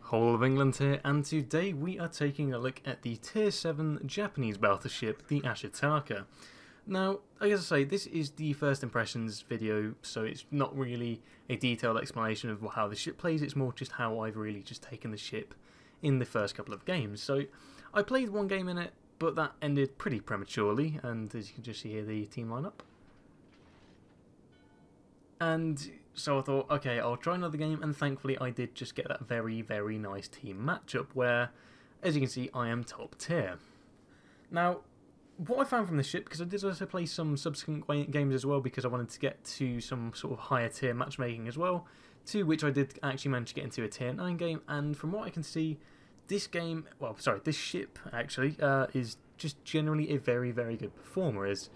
Whole of England here, and today we are taking a look at the Tier 7 Japanese battleship, the Ashitaka. Now, like I say, this is the first impressions video, so it's not really a detailed explanation of how the ship plays, it's more just how I've really just taken the ship in the first couple of games. So, I played one game in it, but that ended pretty prematurely, and as you can just see here, the team lineup. And so I thought, okay, I'll try another game, and thankfully I did just get that very, very nice team matchup where, as you can see, I am top tier. Now, what I found from this ship, because I did also play some subsequent games as well, because I wanted to get to some sort of higher tier matchmaking as well, to which I did actually manage to get into a tier 9 game, and from what I can see, this ship actually is just generally a very, very good performer. As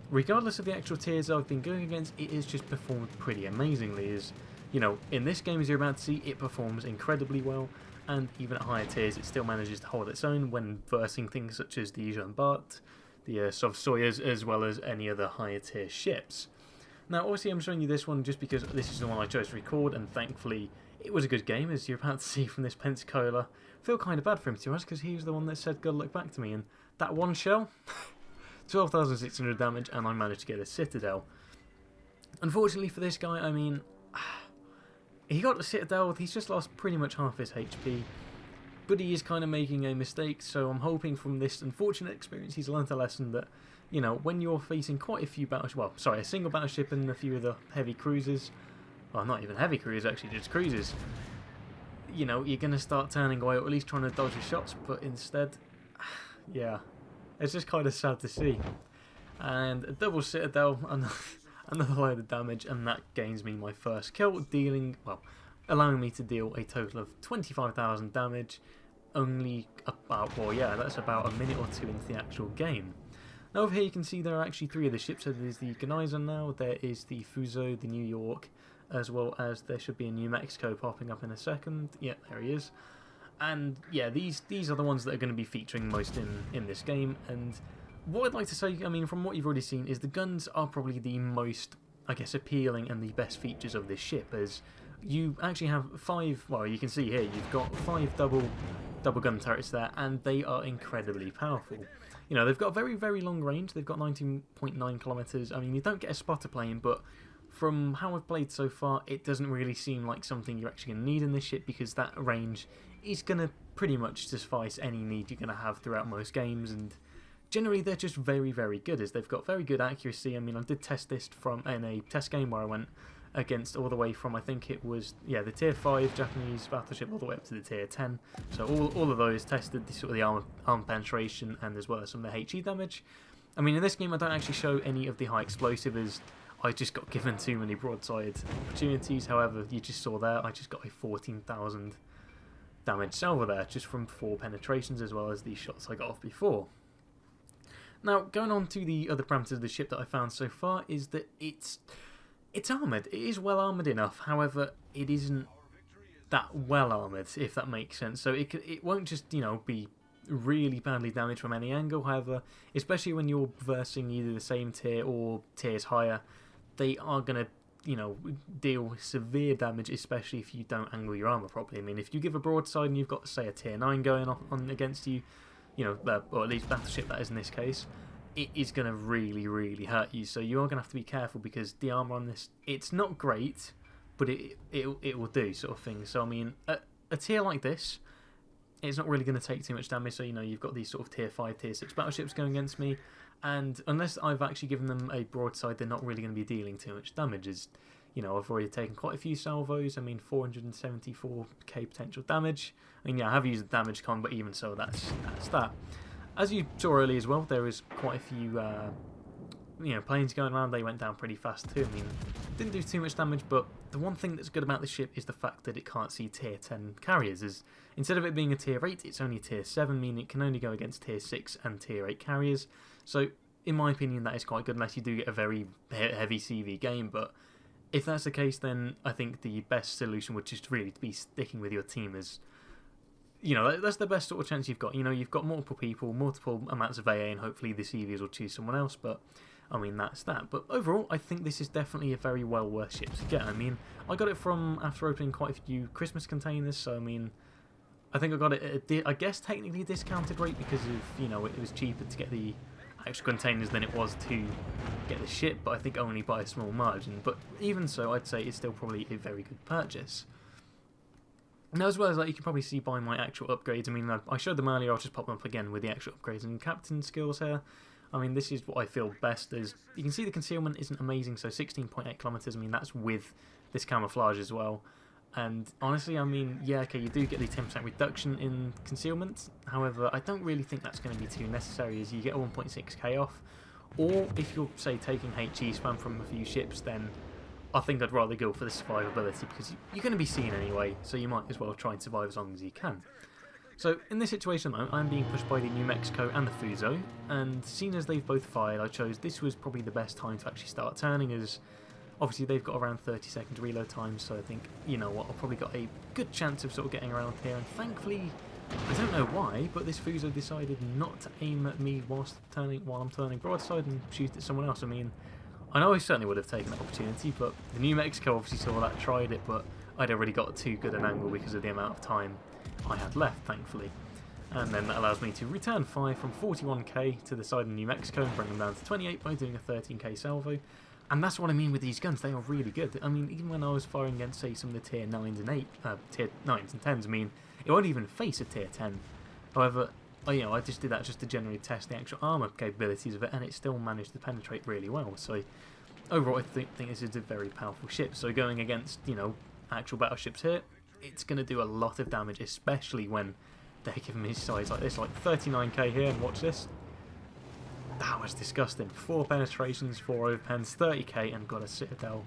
regardless of the actual tiers I've been going against, it has just performed pretty amazingly. As you know, in this game, as you're about to see, it performs incredibly well, and even at higher tiers, it still manages to hold its own when versing things such as the Jean Bart, the Soyuz, as well as any other higher tier ships. Now, obviously, I'm showing you this one just because this is the one I chose to record, and thankfully, it was a good game, as you're about to see from this Pensacola. I feel kind of bad for him, to be honest, because he was the one that said good luck back to me, and that one shell, 12,600 damage, and I managed to get a Citadel. Unfortunately for this guy, I mean, he got the Citadel, he's just lost pretty much half his HP, but he is kind of making a mistake, so I'm hoping from this unfortunate experience he's learnt a lesson that, you know, when you're facing quite a few a single battleship and a few of the heavy cruisers, well, not even heavy cruisers, actually, just cruisers, you know, you're going to start turning away, or at least trying to dodge the shots, but instead, yeah, it's just kind of sad to see. And a double Citadel, another load of damage, and that gains me my first kill, allowing me to deal a total of 25,000 damage, only about, that's about a minute or two into the actual game. Now over here you can see there are actually three of the ships. So there's the Genizer now, there is the Fuso, the New York, as well as there should be a New Mexico popping up in a second. Yeah, there he is. And yeah, these are the ones that are going to be featuring most in this game. And what I'd like to say, I mean, from what you've already seen, is the guns are probably the most, I guess, appealing and the best features of this ship, as you actually have you can see here, you've got 5 double gun turrets there, and they are incredibly powerful. You know, they've got very, very long range, they've got 19.9 kilometers. I mean, you don't get a spotter plane, but from how I've played so far, it doesn't really seem like something you're actually going to need in this ship, because that range is going to pretty much suffice any need you're going to have throughout most games, and generally they're just very, very good, as they've got very good accuracy. I mean, I did test this in a test game where I went against all the way from, I think it was, the tier 5 Japanese battleship all the way up to the tier 10. So all of those tested the sort of the armor penetration and as well as some of the HE damage. I mean, in this game I don't actually show any of the high explosive, as I just got given too many broadside opportunities. However, you just saw there, I just got a 14,000 damage salvo there, just from 4 penetrations, as well as the shots I got off before. Now, going on to the other parameters of the ship that I found so far, is that it's armoured. It is well armoured enough, however, it isn't that well armoured, if that makes sense. So it won't just, you know, be really badly damaged from any angle. However, especially when you're versing either the same tier or tiers higher, they are going to, you know, deal severe damage, especially if you don't angle your armour properly. I mean, if you give a broadside and you've got, say, a tier 9 going on against you, you know, or at least battleship that is in this case, it is going to really, really hurt you. So you are going to have to be careful, because the armour on this, it's not great, but it will do, sort of thing. So, I mean, a tier like this, it's not really going to take too much damage. So, you know, you've got these sort of tier 5, tier 6 battleships going against me, and unless I've actually given them a broadside, they're not really going to be dealing too much damage. As you know, I've already taken quite a few salvos. I mean, 474k potential damage. I mean, yeah, I have used the damage con, but even so, that's that. As you saw earlier as well, there is quite a few planes going around. They went down pretty fast too. I mean, didn't do too much damage, but the one thing that's good about the ship is the fact that it can't see tier 10 carriers. As instead of it being a tier 8, it's only tier 7, meaning it can only go against tier 6 and tier 8 carriers. So, in my opinion, that is quite good, unless you do get a very heavy CV game. But if that's the case, then I think the best solution would just really be sticking with your team, as, you know, that's the best sort of chance you've got. You know, you've got multiple people, multiple amounts of AA, and hopefully the CVs will choose someone else, but I mean, that's that. But overall, I think this is definitely a very well worth ship to get. I mean, I got it from after opening quite a few Christmas containers, so I mean, I think I got it at I guess technically discounted rate because of, you know, it was cheaper to get the extra containers than it was to get the ship, but I think only by a small margin. But even so, I'd say it's still probably a very good purchase. Now, as well as that, you can probably see by my actual upgrades. I mean, I showed them earlier, I'll just pop them up again with the actual upgrades and captain skills here. I mean, this is what I feel best is. You can see the concealment isn't amazing, so 16.8 kilometers. I mean, that's with this camouflage as well. And honestly, I mean, yeah, okay, you do get the 10% reduction in concealment. However, I don't really think that's going to be too necessary, as you get a 1.6k off. Or if you're, say, taking HE spam from a few ships, then I think I'd rather go for the survivability, because you're going to be seen anyway, so you might as well try and survive as long as you can. So in this situation, I'm being pushed by the New Mexico and the Fuso, and seeing as they've both fired, I chose this was probably the best time to actually start turning, as obviously they've got around 30 seconds reload time, so I think, you know what, I've probably got a good chance of sort of getting around here, and thankfully, I don't know why, but this Fuso decided not to aim at me while I'm turning broadside and shoot at someone else. I mean, I know I certainly would have taken that opportunity, but the New Mexico obviously saw that, tried it, but I'd already got too good an angle because of the amount of time I had left, thankfully. And then that allows me to return fire from 41k to the side of New Mexico and bring them down to 28 by doing a 13k salvo. And that's what I mean with these guns, they are really good. I mean, even when I was firing against, say, some of the tier 9s and tier 9s and 10s, I mean, it won't even face a tier 10. However, you know, I just did that just to generally test the actual armour capabilities of it, and it still managed to penetrate really well. So overall, I think this is a very powerful ship. So going against, you know, actual battleships here, it's going to do a lot of damage, especially when they're giving me size like this, like 39k here, and watch this. That was disgusting. 4 penetrations, 4 overpens, 30k, and got a citadel.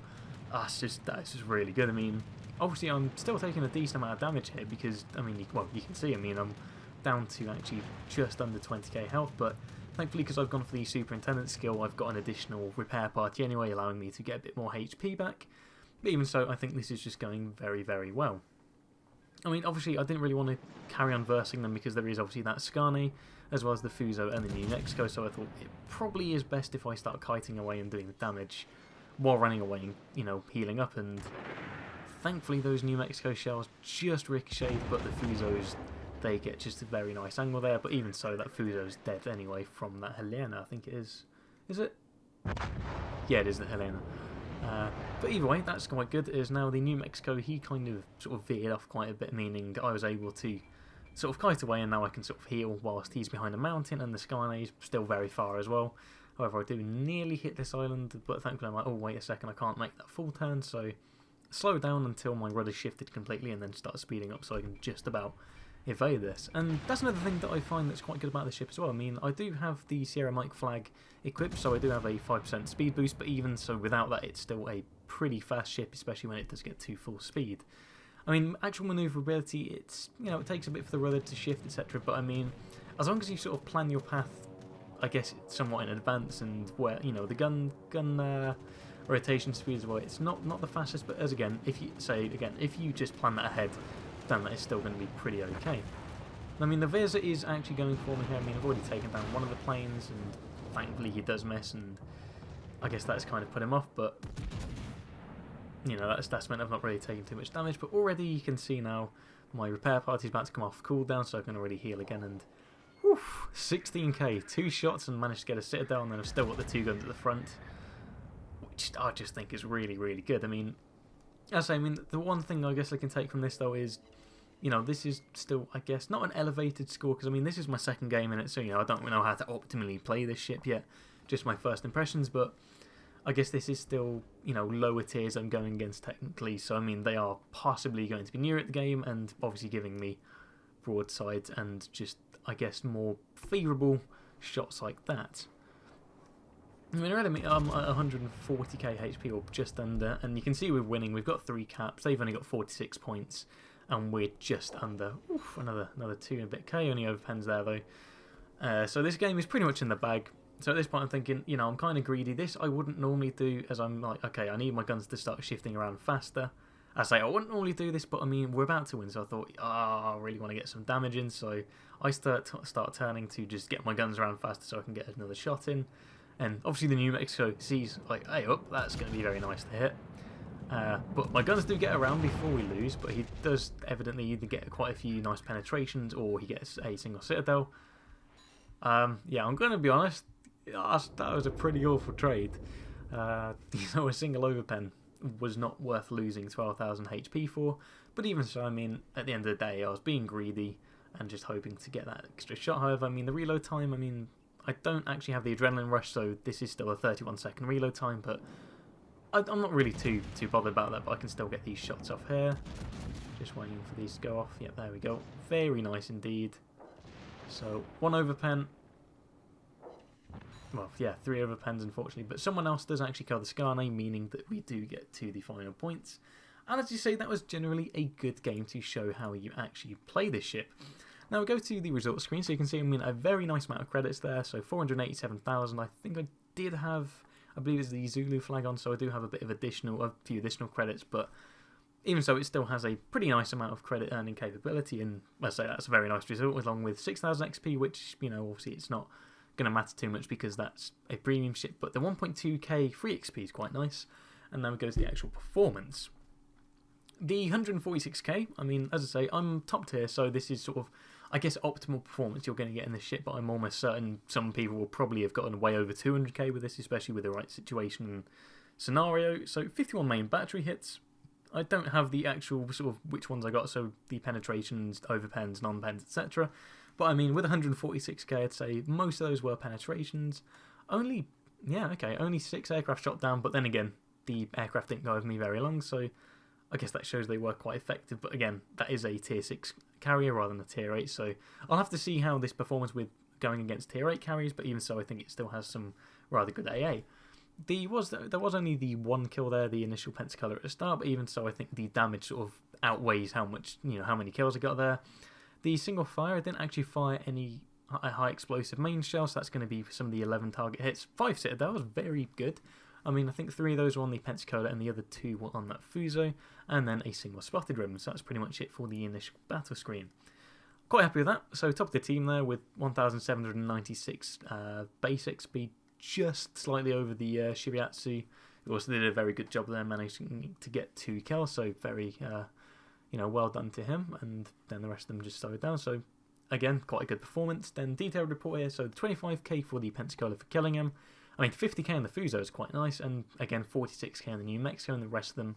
That's just really good. I mean, obviously I'm still taking a decent amount of damage here because, I mean, you can see, I mean, I'm down to actually just under 20k health, but thankfully because I've gone for the superintendent skill, I've got an additional repair party anyway, allowing me to get a bit more HP back. But even so, I think this is just going very, very well. I mean, obviously, I didn't really want to carry on versing them because there is obviously that Scane, as well as the Fuso and the New Mexico, so I thought it probably is best if I start kiting away and doing the damage while running away and, you know, healing up, and thankfully those New Mexico shells just ricocheted, but the Fusos, they get just a very nice angle there, but even so, that Fuso's dead anyway from that Helena, I think it is. Is it? Yeah, it is the Helena. But either way, that's quite good. Is now the New Mexico, he kind of sort of veered off quite a bit, meaning I was able to sort of kite away, and now I can sort of heal whilst he's behind a mountain, and the Scane is still very far as well. However, I do nearly hit this island, but thankfully I'm like, oh wait a second, I can't make that full turn, so slow down until my rudder shifted completely, and then start speeding up so I can just about evade this. And that's another thing that I find that's quite good about the ship as well. I mean, I do have the Sierra Mike flag equipped, so I do have a 5% speed boost, but even so, without that, it's still a pretty fast ship, especially when it does get to full speed. I mean, actual manoeuvrability, it's, you know, it takes a bit for the rudder to shift, etc. But I mean, as long as you sort of plan your path, I guess, somewhat in advance, and where, you know, the gun rotation speed as well, it's not the fastest, but as again, if you just plan that ahead, then that is still going to be pretty okay. I mean, the Virza is actually going for me here. I mean, I've already taken down one of the planes, and thankfully he does miss, and I guess that's kind of put him off, but you know, that's meant I've not really taken too much damage. But already you can see now my repair party is about to come off cooldown, so I can already heal again, and whew, 16k, 2 shots, and managed to get a citadel, and then I've still got the 2 guns at the front, which I just think is really, really good. I mean, as I say, I mean, the one thing I guess I can take from this though is, you know, this is still, I guess, not an elevated score, because I mean, this is my second game in it, so, you know, I don't know how to optimally play this ship yet, just my first impressions, but I guess this is still, you know, lower tiers I'm going against technically, so I mean, they are possibly going to be near at the game, and obviously giving me broadsides and just, I guess, more favourable shots like that. I mean, really, I'm at 140k HP or just under, and you can see we're winning. We've got 3 caps, they've only got 46 points, and we're just under. Oof, another 2 and a bit K, only overpens there though. So this game is pretty much in the bag. So at this point I'm thinking, you know, I'm kind of greedy. This I wouldn't normally do, as I'm like, okay, I need my guns to start shifting around faster. I say I wouldn't normally do this, but I mean, we're about to win, so I thought, I really want to get some damage in, so I start turning to just get my guns around faster so I can get another shot in. And obviously the New Mexico sees, like, hey up, that's going to be very nice to hit. But my guns do get around before we lose, but he does evidently either get quite a few nice penetrations or he gets a single citadel. Yeah, I'm going to be honest, that was a pretty awful trade. A single overpen was not worth losing 12,000 HP for, but even so, I mean, at the end of the day, I was being greedy and just hoping to get that extra shot. However, I mean, the reload time, I mean, I don't actually have the adrenaline rush, so this is still a 31-second reload time, but I'm not really too bothered about that, but I can still get these shots off here. Just waiting for these to go off. Yep, there we go. Very nice indeed. So, 1 overpen. Well, yeah, 3 overpens unfortunately, but someone else does actually kill the Skarne, meaning that we do get to the final points. And as you say, that was generally a good game to show how you actually play this ship. Now we go to the results screen, so you can see, I mean, a very nice amount of credits there. So 487,000. I think I did have, I believe it's the Zulu flag on, so I do have a few additional credits, but even so, it still has a pretty nice amount of credit earning capability, and let's say that's a very nice result, along with 6,000 XP, which, you know, obviously it's not going to matter too much because that's a premium ship, but the 1.2k free XP is quite nice. And now we go to the actual performance. The 146k, I mean, as I say, I'm top tier, so this is sort of, I guess, optimal performance you're going to get in this ship, but I'm almost certain some people will probably have gotten way over 200k with this, especially with the right situation and scenario. So 51 main battery hits. I don't have the actual sort of which ones I got, so the penetrations, overpens, non-pens, etc. But I mean, with 146k, I'd say most of those were penetrations. Only 6 aircraft shot down, but then again, the aircraft didn't go over me very long, so I guess that shows they were quite effective. But again, that is a tier 6 carrier rather than a tier 8, so I'll have to see how this performs with going against tier 8 carriers, but even so, I think it still has some rather good AA. There was only the 1 kill there, the initial Pensacola at the start, but even so, I think the damage sort of outweighs how many kills I got there. The single fire, I didn't actually fire any high explosive main shells, so that's going to be some of the 11 target hits. 5 citadels, very good. I mean, I think 3 of those were on the Pensacola and the other 2 were on that Fuso, and then a single spotted rim, so that's pretty much it for the initial battle screen. Quite happy with that. So top of the team there with 1,796 base XP, just slightly over the Shiriatsu, who also did a very good job there, managing to get 2 kills, so very well done to him, and then the rest of them just slowed down, so again, quite a good performance. Then detailed report here, so 25k for the Pensacola for killing him. I mean, 50k on the Fuso is quite nice, and again, 46k on the New Mexico, and the rest of them,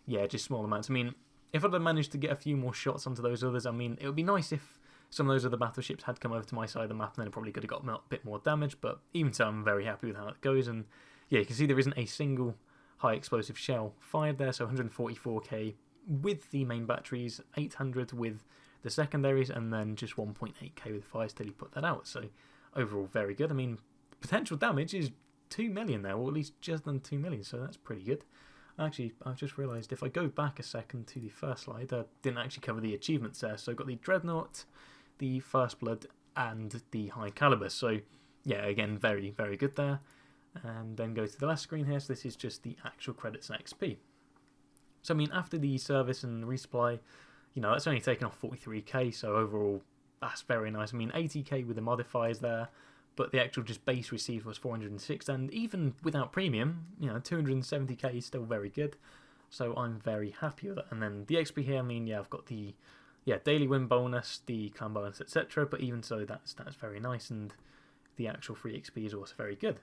yeah, just small amounts. I mean, if I'd have managed to get a few more shots onto those others, I mean, it would be nice if some of those other battleships had come over to my side of the map, and then I probably could have got a bit more damage, but even so, I'm very happy with how it goes, and yeah, you can see there isn't a single high explosive shell fired there, so 144k with the main batteries, 800 with the secondaries, and then just 1.8k with fires till he put that out. So overall, very good. I mean, potential damage is 2 million there, or at least just under 2 million, so that's pretty good. Actually, I've just realised if I go back a second to the first slide, I didn't actually cover the achievements there. So I've got the Dreadnought, the First Blood, and the High Caliber. So yeah, again, very, very good there. And then go to the last screen here, so this is just the actual credits and XP. So I mean, after the service and resupply, that's only taken off 43k, so overall, that's very nice. I mean, 80k with the modifiers there, but the actual just base received was 406, and even without premium, 270k is still very good, so I'm very happy with that. And then the XP here, I mean, yeah, I've got the daily win bonus, the clan bonus, etc., but even so, that's very nice, and the actual free XP is also very good.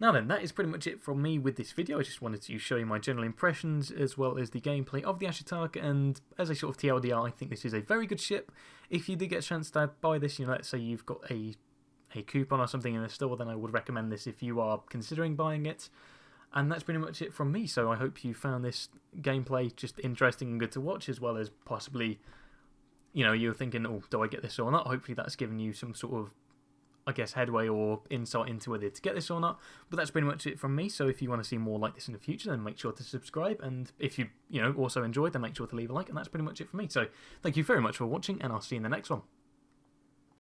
Now then, that is pretty much it from me with this video. I just wanted to show you my general impressions as well as the gameplay of the Ashitaka, and as a sort of TLDR, I think this is a very good ship. If you did get a chance to buy this, let's say you've got a coupon or something in the store, then I would recommend this if you are considering buying it. And that's pretty much it from me, so I hope you found this gameplay just interesting and good to watch, as well as possibly, you're thinking, oh, do I get this or not? Hopefully that's given you some sort of, I guess, headway or insight into whether to get this or not. But that's pretty much it from me, so if you want to see more like this in the future, then make sure to subscribe, and if you also enjoyed, then make sure to leave a like, and that's pretty much it from me. So thank you very much for watching, and I'll see you in the next one.